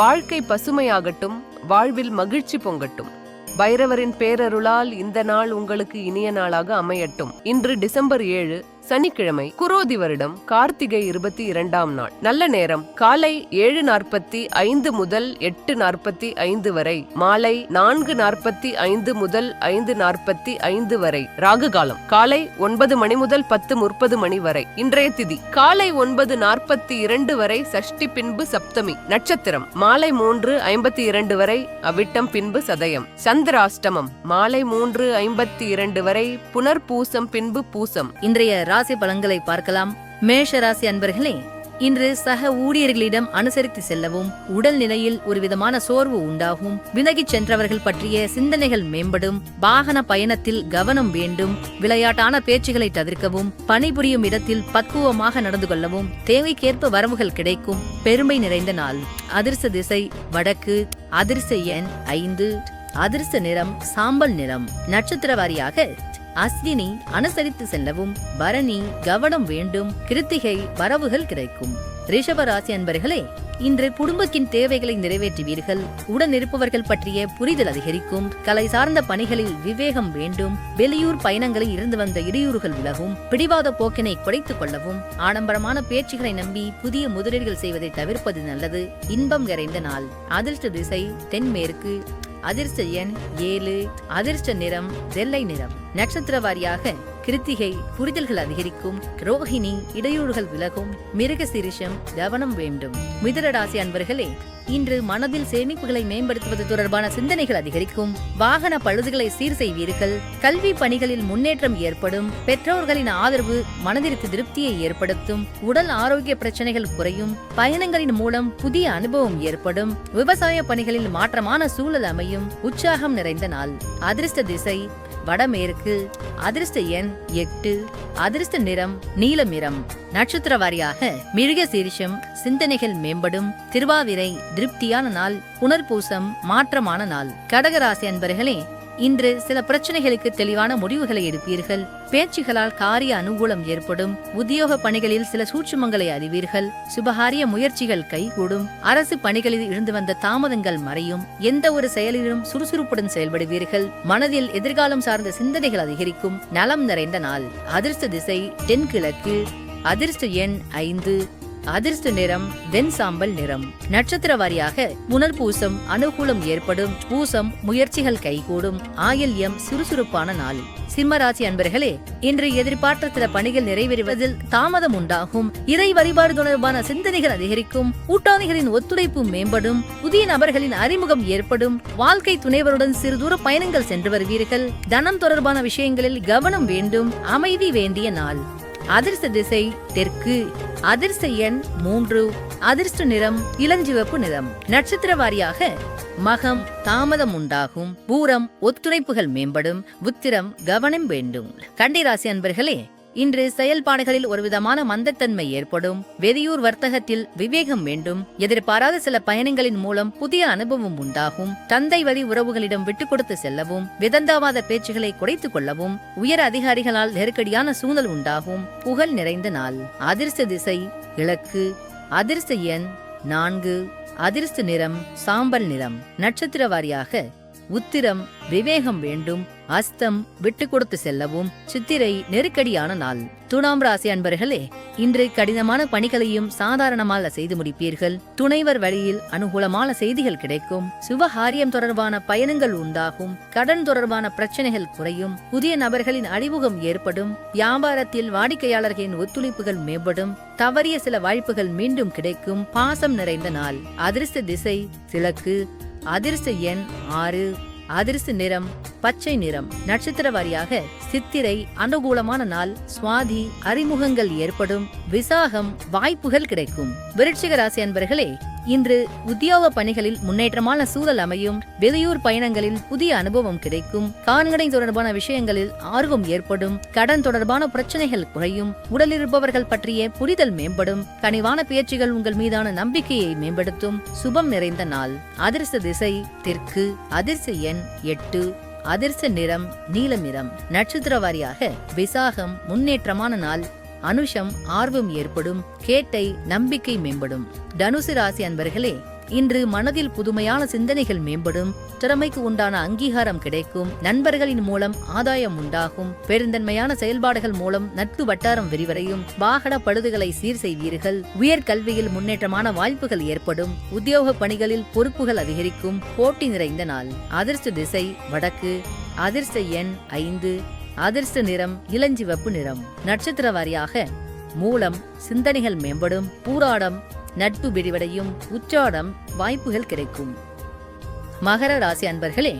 வாழ்க்கை பசுமையாகட்டும், வாழ்வில் மகிழ்ச்சி பொங்கட்டும். பைரவரின் பேரருளால் இந்த நாள் உங்களுக்கு இனிய நாளாக அமையட்டும். இன்று டிசம்பர் 7 சனிக்கிழமை, குரோதி வருடம், கார்த்திகை 22ஆம் நாள். நல்ல நேரம் காலை 7:45 முதல் 8:45 வரை, மாலை 4:45 முதல் 5:45 வரை. ராகு காலம் காலை 9 மணி முதல் 10:30 மணி வரை. இன்றைய திதி காலை 9:42 வரை சஷ்டி, பின்பு சப்தமி. நட்சத்திரம் மாலை 3:52 வரை அவிட்டம், பின்பு சதயம். சந்திராஷ்டமம் மாலை 3:52 வரை புனர்பூசம், பின்பு பூசம். இன்றைய ராசி பலன்களை பார்க்கலாம். மேஷ ராசி அன்பர்களே, இன்று சக ஊழியர்களிடம் அனுசரித்து செல்லவும், உடல் நிலையில் ஒரு விதமான சோர்வு உண்டாகும். விலகிச் சென்றவர்கள் பற்றிய சிந்தனைகள் மேம்படும். வாகன பயணத்தில் கவனம் வேண்டும். விளையாட்டான பேச்சுகளை தவிர்க்கவும், பணிபுரியும் இடத்தில் பக்குவமாக நடந்து கொள்ளவும், தேவைக்கேற்ப வரவுகள் கிடைக்கும். பெருமை நிறைந்த நாள். அதிர்ஷ்ட திசை வடக்கு. அதிர்ஷ்ட எண் 5. அதிர்ஷ்ட நிறம் சாம்பல் நிறம். நட்சத்திர வாரியாக அஸ்வினி அனுசரித்து செல்லவும், பரணி கவனம் வேண்டும். கிருத்திகை வரவுகள் கிடைக்கும். ரிஷப ராசி அன்பர்களே, இன்று குடும்பத்தின் தேவைகளை நிறைவேற்றுவீர்கள். உடன் இருப்பவர்கள் பற்றிய புரிதல் அதிகரிக்கும். கலை சார்ந்த பணிகளில் விவேகம் வேண்டும். வெளியூர் பயணங்களில் இருந்து வந்த இடையூறுகள் விலகும். பிடிவாத போக்கினை குறைத்துக் கொள்ளவும். ஆடம்பரமான பேச்சுகளை நம்பி புதிய முதலீடுகள் செய்வதை தவிர்ப்பது நல்லது. இன்பம் நிறைந்த நாள். அதிர்ஷ்ட திசை தென்மேற்கு. அதிர்ஷ்ட எண் 7. அதிர்ஷ்ட நிறம் வெள்ளை நிறம். நட்சத்திர வாரியாக கிருத்திகை புரிதல்கள் அதிகரிக்கும். ரோஹிணி இடையூறுகள் விலகும். மிருகசீரிஷம் கவனம் வேண்டும். மிதுன ராசி அன்பர்களே, இன்று மனதில் சேமிப்புகளை மேம்படுத்துவது தொடர்பான சிந்தனைகள் அதிகரிக்கும். வாகன பழுதுகளை சீர் செய்வீர்கள். கல்வி பணிகளில் முன்னேற்றம் ஏற்படும். பெற்றோர்களின் ஆதரவு மனதிற்கு திருப்தியை ஏற்படுத்தும். உடல் ஆரோக்கிய பிரச்சனைகள் குறையும். பயணங்களின் மூலம் புதிய அனுபவம் ஏற்படும். விவசாய பணிகளில் மாற்றமான சூழல் அமையும். உற்சாகம் நிறைந்த நாள். அதிர்ஷ்ட திசை வடமேற்கு. அதிர்ஷ்ட எண் 8. அதிர்ஷ்ட நிறம் நீலம் நிறம். நட்சத்திர வாரியாக மிருகசீரிஷம் சிந்தனைகள் மேம்படும். திருவாதிரை திருப்தியான நாள். புனர்பூசம் மாற்றமான நாள். கடகராசி அன்பர்களே, இன்று சில பிரச்சனைகளுக்கு தெளிவான முடிவுகளை எடுப்பீர்கள். பேச்சுகளால் காரிய அனுகூலம் ஏற்படும். உத்தியோக பணிகளில் சில சூட்சுமங்களை அறிவீர்கள். சுபகாரிய முயற்சிகள் கைகூடும். அரசு பணிகளில் இருந்து வந்த தாமதங்கள் மறையும். எந்த ஒரு செயலிலும் சுறுசுறுப்புடன் செயல்படுவீர்கள். மனதில் எதிர்காலம் சார்ந்த சிந்தனைகள் அதிகரிக்கும். நலம் நிறைந்த நாள். அதிர்ஷ்ட திசை தென்கிழக்கு. அதிர்ஷ்ட எண் 5. அதிர்ஷ்ட நிறம் வெண் சாம்பல் நிறம். நட்சத்திர வாரியாக புனர்பூசம் அனுகூலம் ஏற்படும். பூசம் முயற்சிகள் கைகூடும். ஆயில்யம் சுறுசுறுப்பான நாள். சிம்மராசி அன்பர்களே, இன்று எதிர்பார்த்த சில பணிகள் நிறைவேறுவதில் தாமதம் உண்டாகும். இறை வழிபாடு தொடர்பான சிந்தனைகள் அதிகரிக்கும். கூட்டாளிகளின் ஒத்துழைப்பு மேம்படும். புதிய நபர்களின் அறிமுகம் ஏற்படும். வாழ்க்கை துணைவருடன் சிறு தூர பயணங்கள் சென்று வருவீர்கள். தனம் தொடர்பான விஷயங்களில் கவனம் வேண்டும். அமைதி வேண்டிய நாள். அதிர்ஷ்ட திசை தெற்கு. அதிர்ஷ்ட எண் 3. அதிர்ஷ்ட நிறம் இளஞ்சிவப்பு நிறம். நட்சத்திர வாரியாக மகம் தாமதம் உண்டாகும். பூரம் ஒத்துழைப்புகள் மேம்படும். உத்திரம் கவனம் வேண்டும். கன்னிராசி அன்பர்களே, இன்று செயல்பாடுகளில் ஒருவிதமான மந்தத்தன்மை ஏற்படும். வெளியூர் வர்த்தகத்தில் விவேகம் வேண்டும். எதிர்பாராத சில பயணங்களின் மூலம் புதிய அனுபவம் உண்டாகும். தந்தை வழி உறவுகளிடம் விட்டுக் கொடுத்து செல்லவும். விதந்தாவாத பேச்சுகளை குறைத்துக் கொள்ளவும். உயர் அதிகாரிகளால் நெருக்கடியான சூழல் உண்டாகும். புகழ் நிறைந்த நாள். அதிர்ஷ்ட திசை கிழக்கு. அதிர்ஷ்ட எண் 4. அதிர்ஷ்ட நிறம் சாம்பல் நிறம். நட்சத்திர வாரியாக உத்திரம் விவேகம் வேண்டும். அஸ்தம் விட்டு கொடுத்து செல்லவும். சித்திரை நெருக்கடியான நாள். துலாம் ராசி அன்பர்களே, இன்று கடினமான பணிகளையும் சாதாரணமாக செய்து முடிப்பீர்கள். துணைவர் வழியில் அனுகூலமான செய்திகள் கிடைக்கும். சுபகாரியம் தொடர்பான பயணங்கள் உண்டாகும். கடன் தொடர்பான பிரச்சனைகள் குறையும். புதிய நபர்களின் அறிமுகம் ஏற்படும். வியாபாரத்தில் வாடிக்கையாளர்களின் ஒத்துழைப்புகள் மேம்படும். தவறிய சில வாய்ப்புகள் மீண்டும் கிடைக்கும். பாசம் நிறைந்த நாள். அதிர்ஷ்ட திசை கிழக்கு. அதிர்ஷ்ட எண் 6. அதிர்ஷ்ட நிறம் பச்சை நிறம். நட்சத்திர வாரியாக சித்திரை அனுகூலமான நாள். சுவாதி அறிமுகங்கள் ஏற்படும். விசாகம் வாய்ப்புகள் கிடைக்கும். விருச்சிக ராசி அன்பர்களே, இன்று உத்தியோக பணிகளில் முன்னேற்றமான சூழல் அமையும். வெளியூர் பயணங்களில் புதிய அனுபவம் கிடைக்கும். கால்நடை தொடர்பான விஷயங்களில் ஆர்வம் ஏற்படும். கடன் தொடர்பான பிரச்சனைகள் குறையும். உடலில் இருப்பவர்கள் பற்றிய புரிதல் மேம்படும். கனிவான பேச்சுகள் உங்கள் மீதான நம்பிக்கையை மேம்படுத்தும். சுபம் நிறைந்த நாள். அதிர்ஷ்ட திசை தெற்கு. அதிர்ஷ்ட எண் 8. அதிர்ஷ்ட நிறம் நீலம் நிறம். நட்சத்திர வாரியாக விசாகம் முன்னேற்றமான நாள். அனுஷம் ஆர்வம் ஏற்படும். கேட்டை நம்பிக்கை மேம்படும். தனுசு ராசி அன்பர்களே, இன்று மனதில் புதுமையான சிந்தனைகள் மேம்படும், திறமைக்கு உண்டான அங்கீகாரம் கிடைக்கும், நண்பர்களின் மூலம் ஆதாயம் உண்டாகும், பெருந்தன்மையான செயல்பாடுகள் மூலம் நட்பு வட்டாரம் விரிவடையும், வாகன பழுதுகளை சீர் செய்வீர்கள், உயர்கல்வியில் முன்னேற்றமான வாய்ப்புகள் ஏற்படும், உத்தியோக பணிகளில் பொறுப்புகள் அதிகரிக்கும், போட்டி நிறைந்த நாள். அதிர்ஷ்ட திசை வடக்கு, அதிர்ஷ்ட எண் 5, அதிர்ஷ்ட நிறம் இளஞ்சிவப்பு நிறம். நட்சத்திர வாரியாக மூலம் சிந்தனைகள் மேம்படும், பூராடம் நட்பு விரிவடையும், உச்சாடம் வாய்ப்புகள் கிடைக்கும். மகர ராசி அன்பர்களே,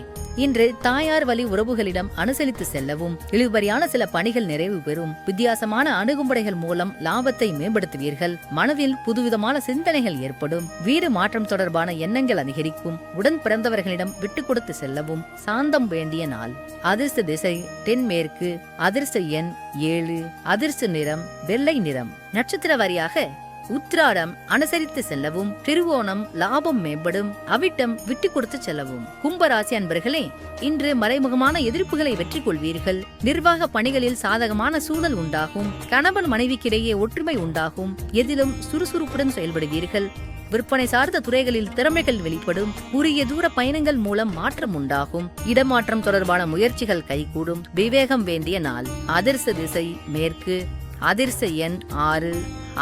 இன்று தாயார் வழி உறவுகளிடம் அனுசரித்து செல்லவும், இழுபறியான சில பணிகள் நிறைவு பெறும், வித்தியாசமான அணுகுமுறைகள் மூலம் லாபத்தை மேம்படுத்துவீர்கள், மனதில் புதுவிதமான சிந்தனைகள் ஏற்படும், வீடு மாற்றம் தொடர்பான எண்ணங்கள் அதிகரிக்கும், உடன் பிறந்தவர்களிடம் விட்டுக் கொடுத்து செல்லவும், சாந்தம் வேண்டிய நாள். அதிர்ஷ்ட திசை தென்மேற்கு, அதிர்ஷ்ட எண் 7, அதிர்ஷ்ட நிறம் வெள்ளை நிறம். நட்சத்திர வாரியாக உத்திராடம் அனுசரித்து செல்லவும், திருவோணம் லாபம் மேம்படும், அவிட்டம் விட்டு கொடுத்து செல்லவும். கும்பராசி அன்பர்களே, இன்று மறைமுகமான எதிர்ப்புகளை வெற்றி கொள்வீர்கள், நிர்வாக பணிகளில் சாதகமான சூழல் உண்டாகும், கணவன் மனைவிக்கிடையே ஒற்றுமை உண்டாகும், எதிலும் சுறுசுறுப்புடன் செயல்படுவீர்கள், விற்பனை சார்ந்த துறைகளில் திறமைகள் வெளிப்படும், குறுகிய தூர பயணங்கள் மூலம் மாற்றம் உண்டாகும், இடமாற்றம் தொடர்பான முயற்சிகள் கைகூடும், விவேகம் வேண்டிய நாள். அதிர்ஷ்ட திசை மேற்கு, அதிர்ஷ்ட எண் 6,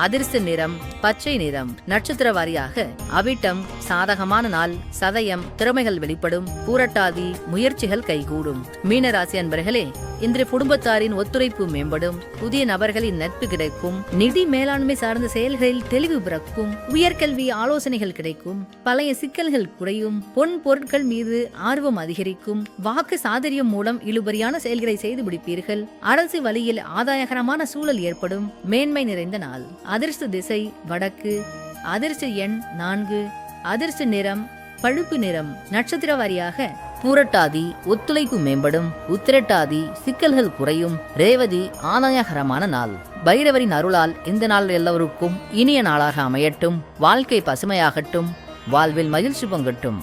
அதிர்ஷ்ட நிறம் பச்சை நிறம். நட்சத்திர வாரியாக அவிட்டம் சாதகமான நாள், சதயம் திறமைகள் வெளிப்படும், பூரட்டாதி முயற்சிகள் கைகூடும். மீனராசி அன்பர்களே, இன்று குடும்பத்தாரின் ஒத்துழைப்பு மேம்படும், புதிய நபர்களின் நட்பு கிடைக்கும், நிதி மேலாண்மை சார்ந்த செயல்களில் தெளிவு பிறக்கும், உயர்கல்வி ஆலோசனைகள் கிடைக்கும், பழைய சிக்கல்கள் குறையும், பொன் பொருட்கள் மீது ஆர்வம் அதிகரிக்கும், வாக்கு சாதுரியம் மூலம் இழுபறியான செயல்களை செய்து முடிப்பீர்கள், அரசு வழியில் ஆதாயகரமான சூழல் ஏற்படும், மேன்மை நிறைந்த நாள். அதிர்ஷ்ட திசை வடக்கு, அதிர்ஷ்ட எண் 4, அதிர்ஷ்ட நிறம் பழுப்பு நிறம். நட்சத்திர வாரியாக பூரட்டாதி ஒத்துழைப்பு மேம்படும், உத்திரட்டாதி சிக்கல்கள் குறையும், ரேவதி ஆதாயகரமான நாள். பைரவரின் அருளால் இந்த நாள் எல்லோருக்கும் இனிய நாளாக அமையட்டும், வாழ்க்கை பசுமையாகட்டும், வாழ்வில் மகிழ்ச்சி பொங்கட்டும்.